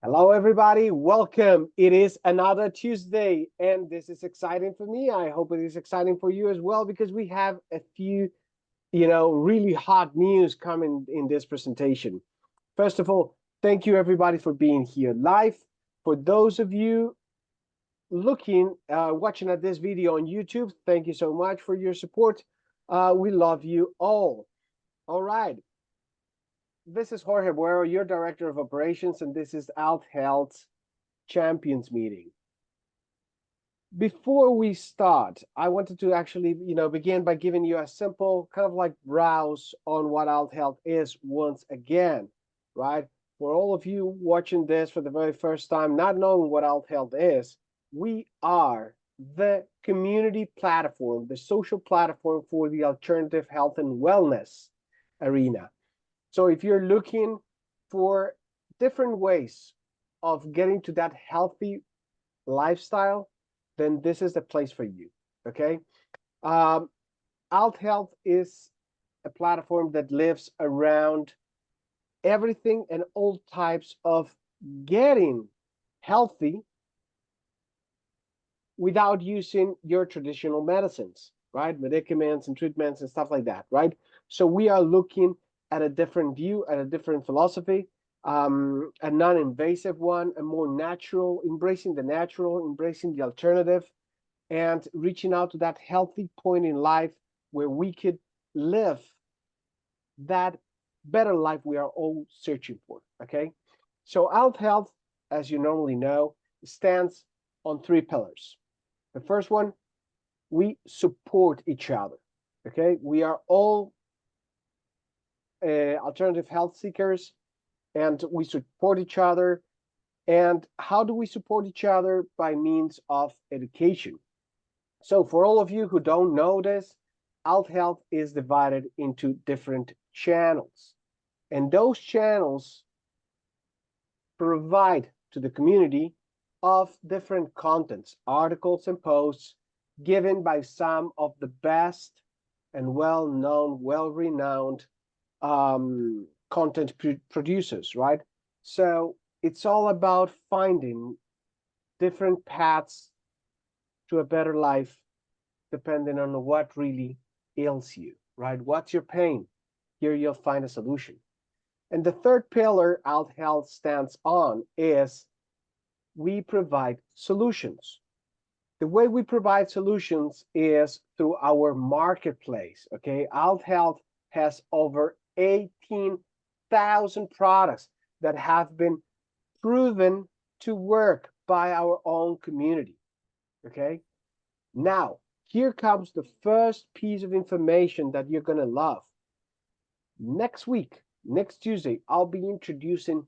Hello, everybody. Welcome. It is another Tuesday, and this is exciting for me. I hope it is exciting for you as well because we have a few, really hot news coming in this presentation. First of all, thank you everybody for being here live. For those of you watching at this video on YouTube, thank you so much for your support. We love you all. All right. This is Jorge Buero, your Director of Operations, and this is Althealth's Champions Meeting. Before we start, I wanted to actually, begin by giving you a simple kind of like browse on what Althealth is once again, right? For all of you watching this for the very first time, not knowing what Althealth is, we are the community platform, the social platform for the alternative health and wellness arena. So if you're looking for different ways of getting to that healthy lifestyle, then this is the place for you. Okay. Althealth is a platform that lives around everything and all types of getting healthy without using your traditional medicines, right? Medicaments and treatments and stuff like that, right? So we are looking at a different view, at a different philosophy, a non-invasive one, a more natural, embracing the natural, embracing the alternative, and reaching out to that healthy point in life where we could live that better life we are all searching for. Okay. So Althealth, as you normally know, stands on three pillars. The first one, we support each other. Okay. We are all alternative health seekers and we support each other. And how do we support each other? By means of education. So for all of you who don't know this, Althealth is divided into different channels. And those channels provide to the community of different contents, articles and posts given by some of the best and well-known, well-renowned content producers, right? So it's all about finding different paths to a better life depending on what really ails you, right? What's your pain? Here you'll find a solution. And the third pillar Althealth stands on is we provide solutions. The way we provide solutions is through our marketplace, okay? Althealth has over 18,000 products that have been proven to work by our own community, okay? Now, here comes the first piece of information that you're going to love. Next week, next Tuesday, I'll be introducing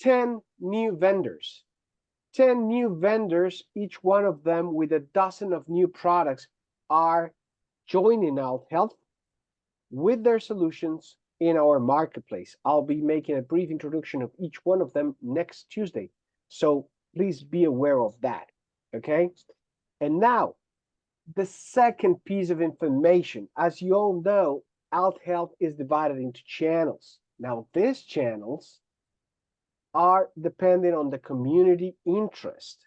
10 new vendors. 10 new vendors, each one of them with a dozen of new products, are joining Althealth with their solutions in our marketplace. I'll be making a brief introduction of each one of them next Tuesday. So please be aware of that, okay? And now, the second piece of information, as you all know, Althealth is divided into channels. Now, these channels are dependent on the community interest.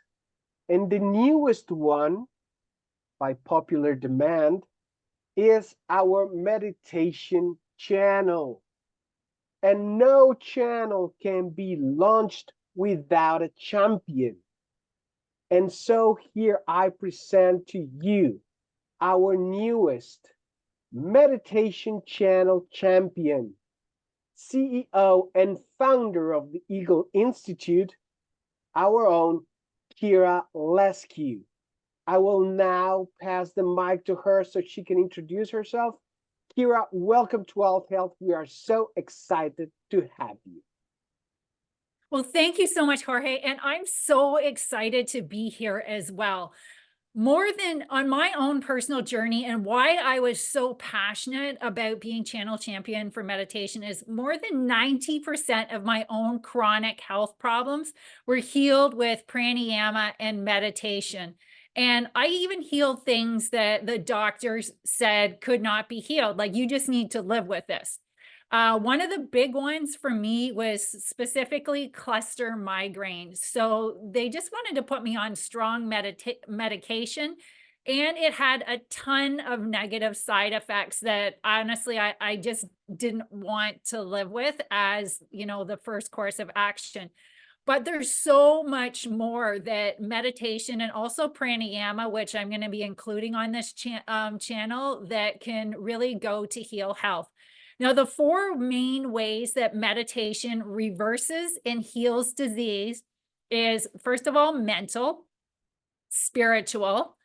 And the newest one, by popular demand, is our meditation channel. And no channel can be launched without a champion. And so here I present to you our newest meditation channel champion, CEO and founder of the Eagle Institute, our own Kira Leskew. I will now pass the mic to her so she can introduce herself. Kira, welcome to Althealth. We are so excited to have you. Well, thank you so much, Jorge. And I'm so excited to be here as well. More than on my own personal journey and why I was so passionate about being channel champion for meditation is more than 90% of my own chronic health problems were healed with pranayama and meditation. And I even healed things that the doctors said could not be healed. Like, you just need to live with this. One of the big ones for me was specifically cluster migraines. So they just wanted to put me on strong medication, and it had a ton of negative side effects that honestly I just didn't want to live with as, the first course of action. But there's so much more that meditation and also pranayama, which I'm going to be including on this channel, that can really go to heal health. Now, the four main ways that meditation reverses and heals disease is, first of all, mental, spiritual,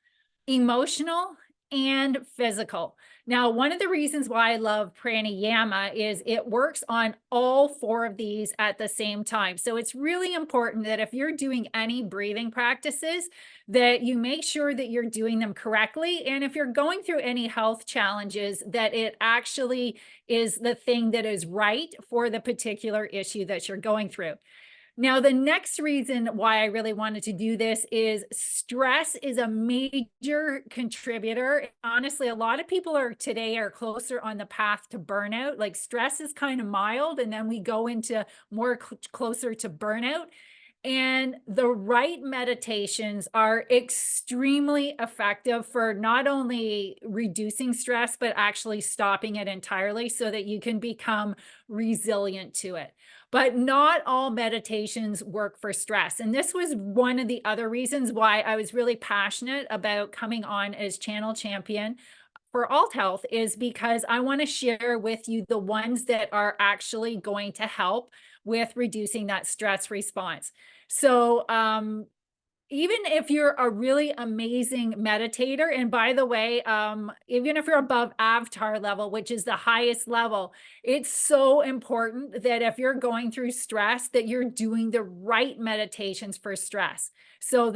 emotional, and physical. Now, one of the reasons why I love pranayama is it works on all four of these at the same time. So it's really important that if you're doing any breathing practices, that you make sure that you're doing them correctly. And if you're going through any health challenges, that it actually is the thing that is right for the particular issue that you're going through. Now, the next reason why I really wanted to do this is stress is a major contributor. Honestly, a lot of people today are closer on the path to burnout. Like stress is kind of mild, and then we go into more closer to burnout. And the right meditations are extremely effective for not only reducing stress, but actually stopping it entirely so that you can become resilient to it. But not all meditations work for stress. And this was one of the other reasons why I was really passionate about coming on as channel champion for Althealth, is because I want to share with you the ones that are actually going to help with reducing that stress response. So, even if you're a really amazing meditator, and by the way, even if you're above avatar level, which is the highest level, it's so important that if you're going through stress, that you're doing the right meditations for stress. So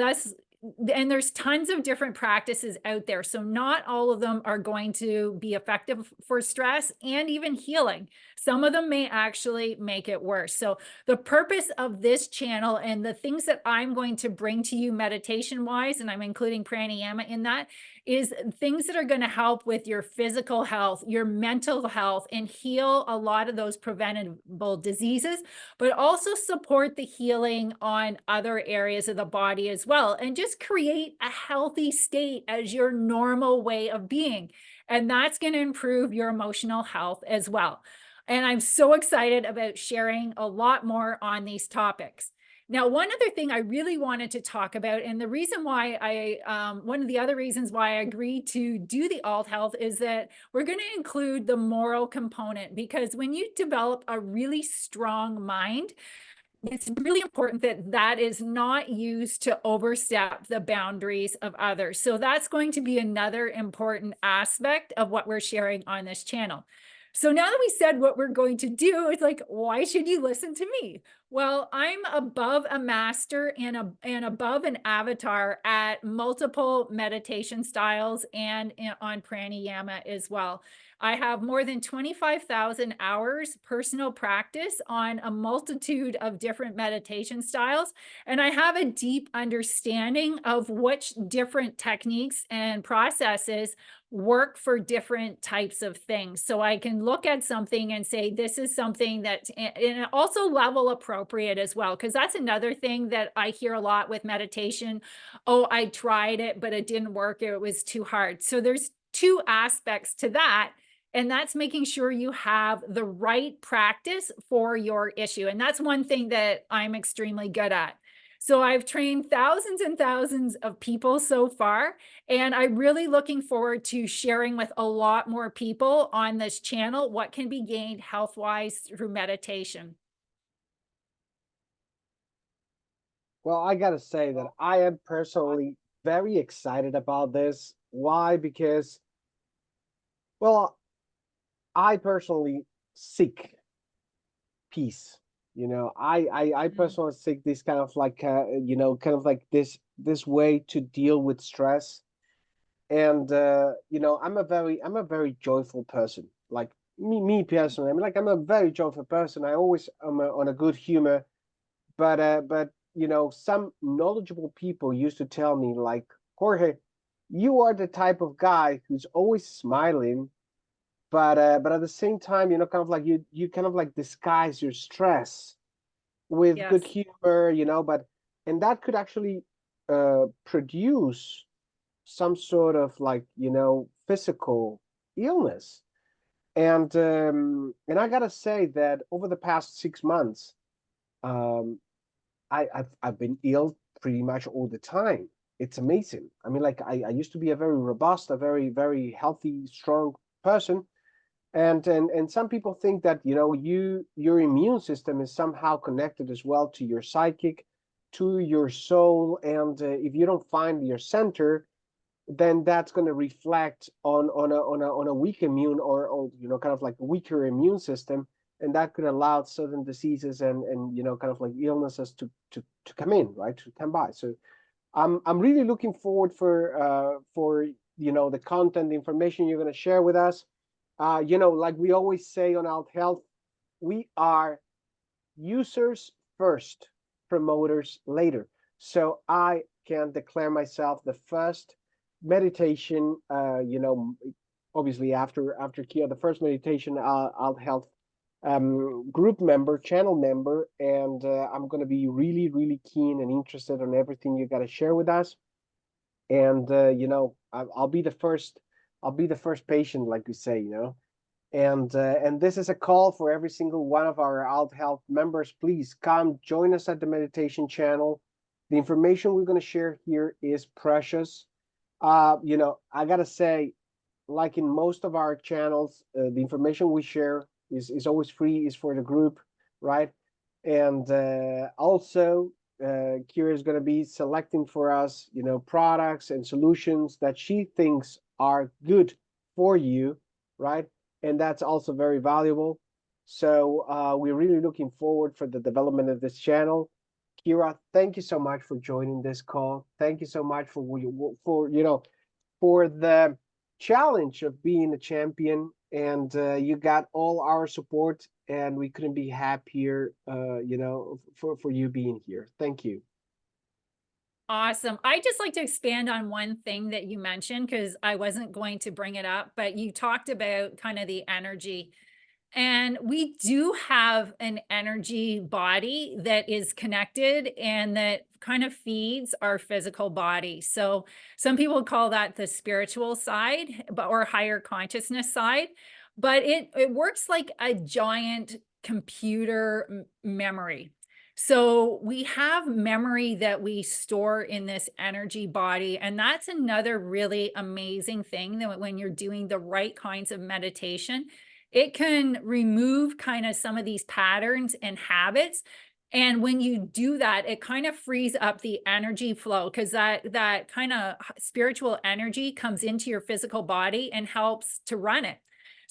and there's tons of different practices out there. So not all of them are going to be effective for stress and even healing. Some of them may actually make it worse. So the purpose of this channel and the things that I'm going to bring to you meditation wise, and I'm including pranayama in that, is things that are going to help with your physical health, your mental health, and heal a lot of those preventable diseases, but also support the healing on other areas of the body as well. And just create a healthy state as your normal way of being. And that's going to improve your emotional health as well. And I'm so excited about sharing a lot more on these topics. Now, one other thing I really wanted to talk about, and the reason why one of the other reasons why I agreed to do the Althealth is that we're going to include the moral component, because when you develop a really strong mind, it's really important that that is not used to overstep the boundaries of others. So that's going to be another important aspect of what we're sharing on this channel. So now that we said what we're going to do, it's like, why should you listen to me? Well, I'm above a master and above an avatar at multiple meditation styles and on pranayama as well. I have more than 25,000 hours personal practice on a multitude of different meditation styles. And I have a deep understanding of which different techniques and processes work for different types of things. So I can look at something and say, this is something that, and also level appropriate as well, because that's another thing that I hear a lot with meditation. Oh, I tried it, but it didn't work. It was too hard. So there's two aspects to that. And that's making sure you have the right practice for your issue. And that's one thing that I'm extremely good at. So I've trained thousands and thousands of people so far, and I'm really looking forward to sharing with a lot more people on this channel what can be gained health-wise through meditation. Well, I gotta say that I am personally very excited about this. Why? Because, well, I personally seek peace. I personally seek this kind of like kind of like this way to deal with stress. And I'm a very joyful person. Like me personally, I'm a very joyful person. I always am on a good humor. But some knowledgeable people used to tell me, like, Jorge, you are the type of guy who's always smiling, but at the same time, kind of like you kind of like disguise your stress with good Yes. humor, but and that could actually produce some sort of like, physical illness. And I gotta say that over the past 6 months, um, I've been ill pretty much all the time. It's amazing. I mean, like I used to be a very robust, a very, very healthy, strong person. And some people think that, your immune system is somehow connected as well to your psychic, to your soul. And if you don't find your center, then that's going to reflect on a weak immune, or kind of like a weaker immune system, and that could allow certain diseases and kind of like illnesses to come in, right, to come by. So I'm really looking forward for the content, the information you're going to share with us. Like we always say on Althealth, we are users first, promoters later. So I can declare myself the first meditation, obviously after Kia, the first meditation Althealth group member, channel member, and I'm going to be really, really keen and interested on everything you got to share with us. And I'll be the first, patient, like we say, and this is a call for every single one of our Althealth members. Please come join us at the meditation channel. The information we're going to share here is precious. I gotta say, like in most of our channels, the information we share is always free, is for the group, right? And also, Kira is going to be selecting for us, products and solutions that she thinks are good for you, right? And that's also very valuable. So we're really looking forward for the development of this channel. Kira, thank you so much for joining this call. Thank you so much for the challenge of being a champion, and you got all our support, and we couldn't be happier, for you being here. Thank you. Awesome. I just like to expand on one thing that you mentioned because I wasn't going to bring it up, but you talked about kind of the energy. And we do have an energy body that is connected and that kind of feeds our physical body. So some people call that the spiritual side, or higher consciousness side, but it works like a giant computer memory. So we have memory that we store in this energy body. And that's another really amazing thing, that when you're doing the right kinds of meditation, it can remove kind of some of these patterns and habits. And when you do that, it kind of frees up the energy flow, because that kind of spiritual energy comes into your physical body and helps to run it.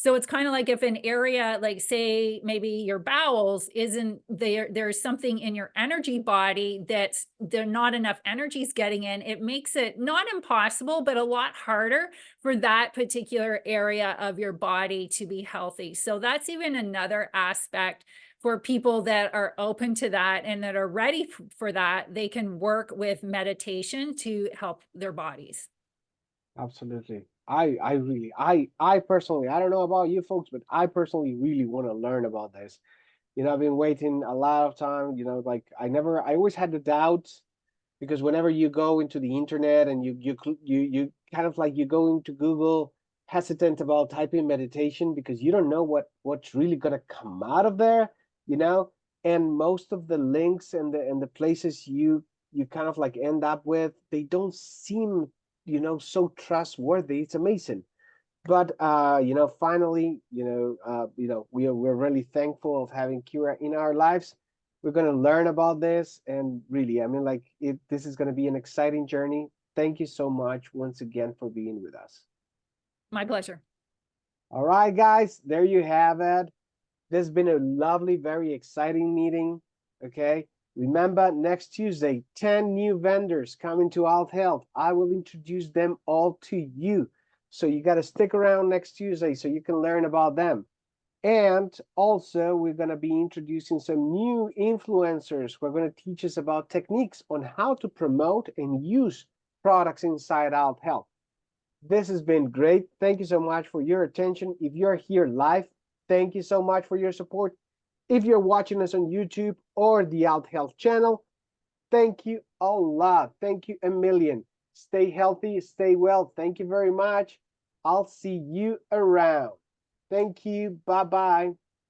So it's kind of like if an area, like say maybe your bowels isn't there, there's something in your energy body that's there not enough energy is getting in. It makes it not impossible, but a lot harder for that particular area of your body to be healthy. So that's even another aspect for people that are open to that and that are ready for that. They can work with meditation to help their bodies. Absolutely. I personally, I don't know about you folks, but I personally really want to learn about this. I've been waiting a lot of time, like I always had the doubts, because whenever you go into the internet and you kind of like you go into Google hesitant about typing meditation, because you don't know what's really gonna come out of there, you know. And most of the links and the places you kind of like end up with, they don't seem, so trustworthy. It's amazing. But finally, we're really thankful of having Kira in our lives. We're going to learn about this, and really, I mean, like this is going to be an exciting journey. Thank you so much once again for being with us. My pleasure. All right, guys, there you have it. This has been a lovely, very exciting meeting. Okay. Remember, next Tuesday, 10 new vendors coming to Althealth. I will introduce them all to you. So you got to stick around next Tuesday so you can learn about them. And also, we're going to be introducing some new influencers who are going to teach us about techniques on how to promote and use products inside Althealth. This has been great. Thank you so much for your attention. If you're here live, thank you so much for your support. If you're watching us on YouTube or the Althealth channel, thank you a lot. Thank you a million. Stay healthy, stay well. Thank you very much. I'll see you around. Thank you. Bye-bye.